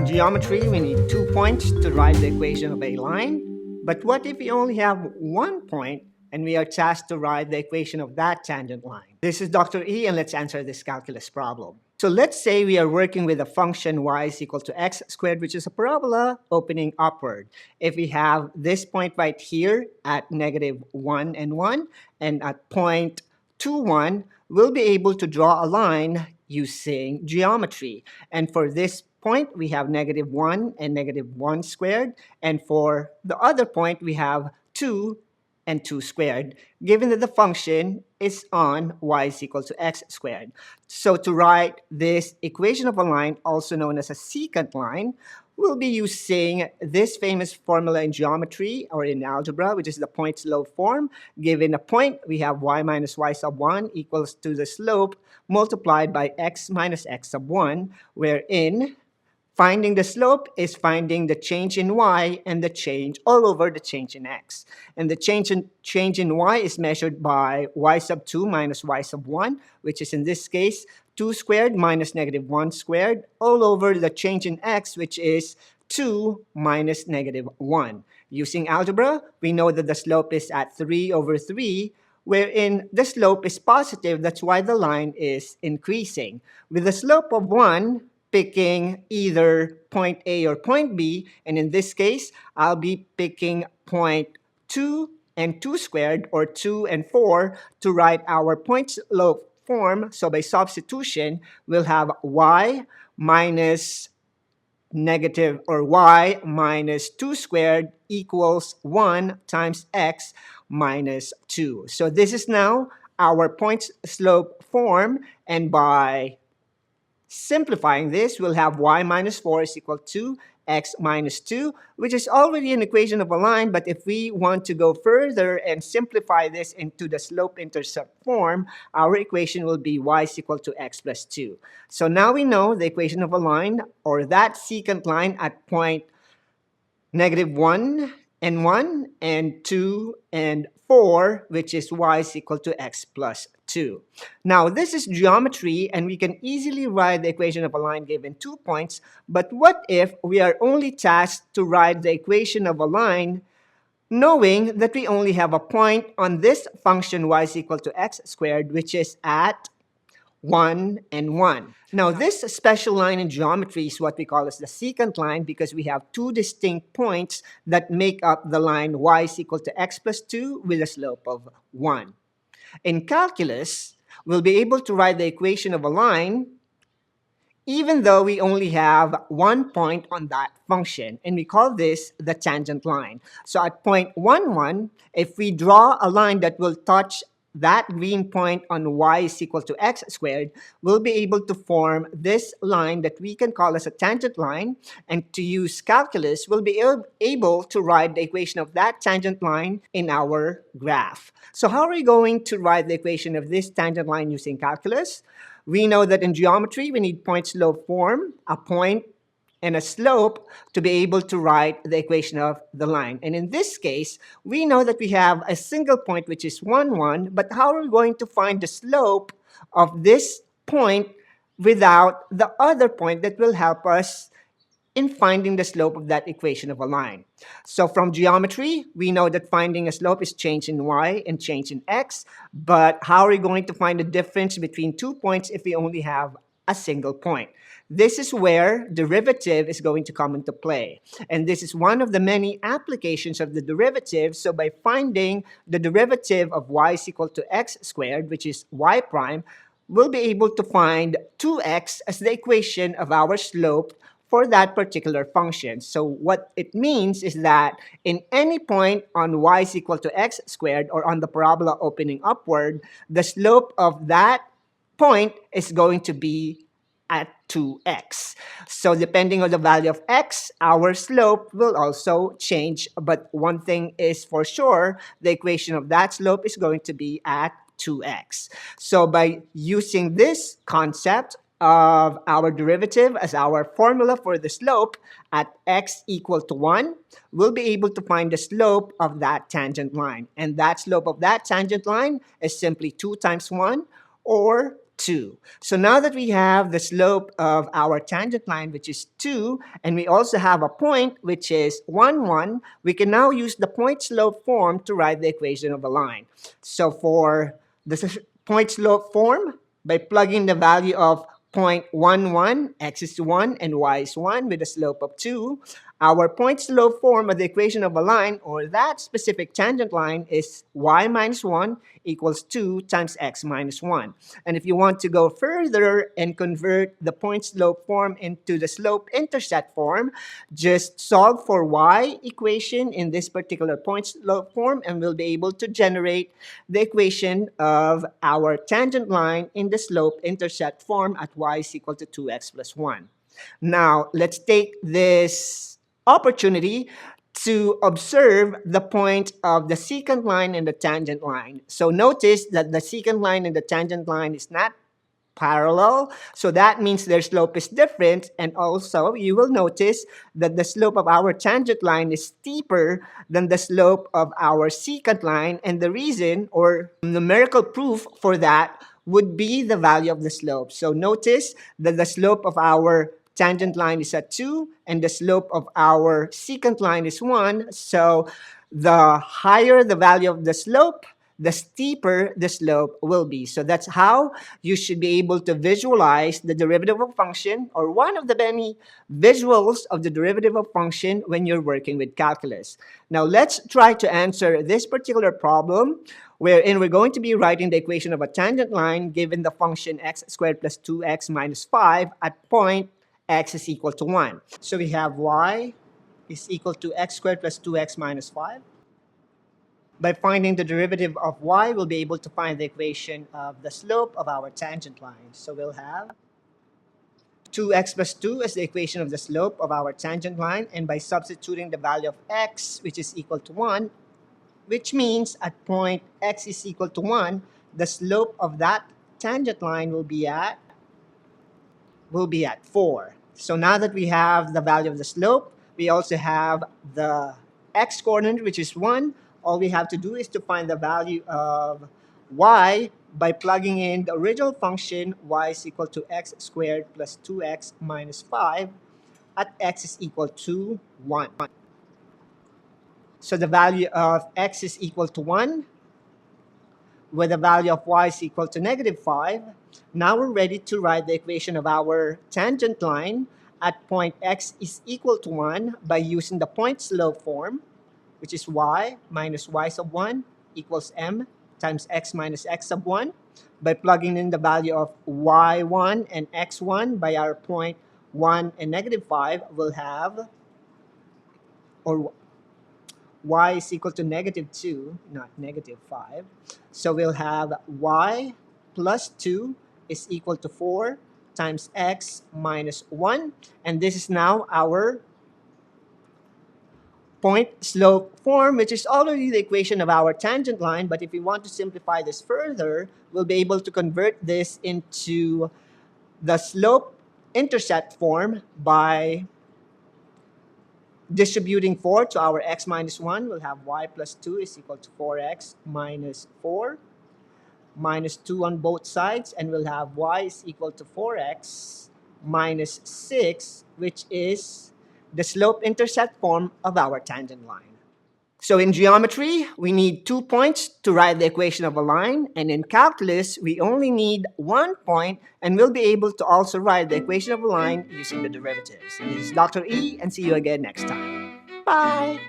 In geometry, we need 2 points to write the equation of a line. But what if we only have 1 point and we are tasked to write the equation of that tangent line? This is Dr. E, and let's answer this calculus problem. So let's say we are working with a function y is equal to x squared, which is a parabola opening upward. If we have this point right here at -1 and 1, and at point 2, 1, we'll be able to draw a line using geometry. And for this point, we have -1 and -1 squared. And for the other point, we have 2 and 2 squared, given that the function is on y is equal to x squared. So to write this equation of a line, also known as a secant line, we'll be using this famous formula in geometry or in algebra, which is the point slope form. Given a point, we have y minus y sub 1 equals to the slope multiplied by x minus x sub 1, wherein finding the slope is finding the change in y and the change all over the change in x. And the change in y is measured by y sub 2 minus y sub 1, which is in this case 2 squared minus -1 squared, all over the change in x, which is 2 minus -1. Using algebra, we know that the slope is at 3/3, wherein the slope is positive. That's why the line is increasing. With the slope of 1, picking either point A or point B, and in this case, I'll be picking point 2 and 2 squared, or 2 and 4, to write our point slope form. So by substitution, we'll have y minus y minus 2 squared equals 1 times x minus 2. So this is now our point slope form, and by simplifying this, we'll have y minus 4 is equal to x minus 2, which is already an equation of a line. But if we want to go further and simplify this into the slope-intercept form, our equation will be y is equal to x plus 2. So now we know the equation of a line, or that secant line at point -1 and 1 and 2 and 4, which is y is equal to x plus 2. Now, this is geometry, and we can easily write the equation of a line given 2 points. But what if we are only tasked to write the equation of a line knowing that we only have a point on this function y is equal to x squared, which is at 1 and 1. Now, this special line in geometry is what we call as the secant line, because we have 2 distinct points that make up the line y is equal to x plus 2 with a slope of 1. In calculus, we'll be able to write the equation of a line even though we only have 1 point on that function, and we call this the tangent line. So at point 1, 1, if we draw a line that will touch that green point on y is equal to x squared, we'll be able to form this line that we can call as a tangent line. And to use calculus, we'll be able to write the equation of that tangent line in our graph. So how are we going to write the equation of this tangent line using calculus? We know that in geometry, we need point slope form, a point and a slope, to be able to write the equation of the line. And in this case, we know that we have a single point, which is 1, 1, but how are we going to find the slope of this point without the other point that will help us in finding the slope of that equation of a line? So from geometry, we know that finding a slope is change in y and change in x, but how are we going to find the difference between 2 points if we only have a single point? This is where derivative is going to come into play. And this is one of the many applications of the derivative. So by finding the derivative of y is equal to x squared, which is y prime, we'll be able to find 2x as the equation of our slope for that particular function. So what it means is that in any point on y is equal to x squared, or on the parabola opening upward, the slope of that point is going to be at 2x. So depending on the value of x, our slope will also change. But one thing is for sure, the equation of that slope is going to be at 2x. So by using this concept of our derivative as our formula for the slope at x equal to 1, we'll be able to find the slope of that tangent line. And that slope of that tangent line is simply 2 times 1, or 2. So now that we have the slope of our tangent line, which is 2, and we also have a point, which is 1, 1, we can now use the point slope form to write the equation of a line. So for the point slope form, by plugging the value of 0.11, x is 1 and y is 1 with a slope of 2, our point slope form of the equation of a line, or that specific tangent line, is y minus 1 equals 2 times x minus 1. And if you want to go further and convert the point slope form into the slope intercept form, just solve for y equation in this particular point slope form, and we'll be able to generate the equation of our tangent line in the slope intercept form at y is equal to 2x plus 1. Now, let's take this opportunity to observe the point of the secant line and the tangent line. So notice that the secant line and the tangent line is not parallel, so that means their slope is different, and also you will notice that the slope of our tangent line is steeper than the slope of our secant line, and the reason or numerical proof for that would be the value of the slope. So notice that the slope of our tangent line is at 2 and the slope of our secant line is 1. So the higher the value of the slope, the steeper the slope will be. So that's how you should be able to visualize the derivative of function, or one of the many visuals of the derivative of function when you're working with calculus. Now let's try to answer this particular problem, wherein we're going to be writing the equation of a tangent line given the function x squared plus 2x minus 5 at point x is equal to 1. So we have y is equal to x squared plus 2x minus 5. By finding the derivative of y, we'll be able to find the equation of the slope of our tangent line. So we'll have 2x plus 2 is the equation of the slope of our tangent line, and by substituting the value of x, which is equal to 1, which means at point x is equal to 1, the slope of that tangent line will be at 4. So now that we have the value of the slope, we also have the x coordinate, which is 1. All we have to do is to find the value of y by plugging in the original function y is equal to x squared plus 2x minus 5 at x is equal to 1. So the value of x is equal to 1 with the value of y is equal to negative 5. Now we're ready to write the equation of our tangent line at point x is equal to 1 by using the point slope form, which is y minus y sub 1 equals m times x minus x sub 1. By plugging in the value of y1 and x1 by our point 1 and negative 5, we'll have, or y is equal to negative 2, not negative 5. So we'll have y plus 2 is equal to 4 times x minus 1. And this is now our point slope form, which is already the equation of our tangent line. But if we want to simplify this further, we'll be able to convert this into the slope intercept form by distributing 4 to our x minus 1. We'll have y plus 2 is equal to 4x minus 4 minus 2 on both sides, and we'll have y is equal to 4x minus 6, which is the slope intercept form of our tangent line. So in geometry, we need 2 points to write the equation of a line, and in calculus, we only need 1 point, and we'll be able to also write the equation of a line using the derivatives. This is Dr. E, and see you again next time. Bye!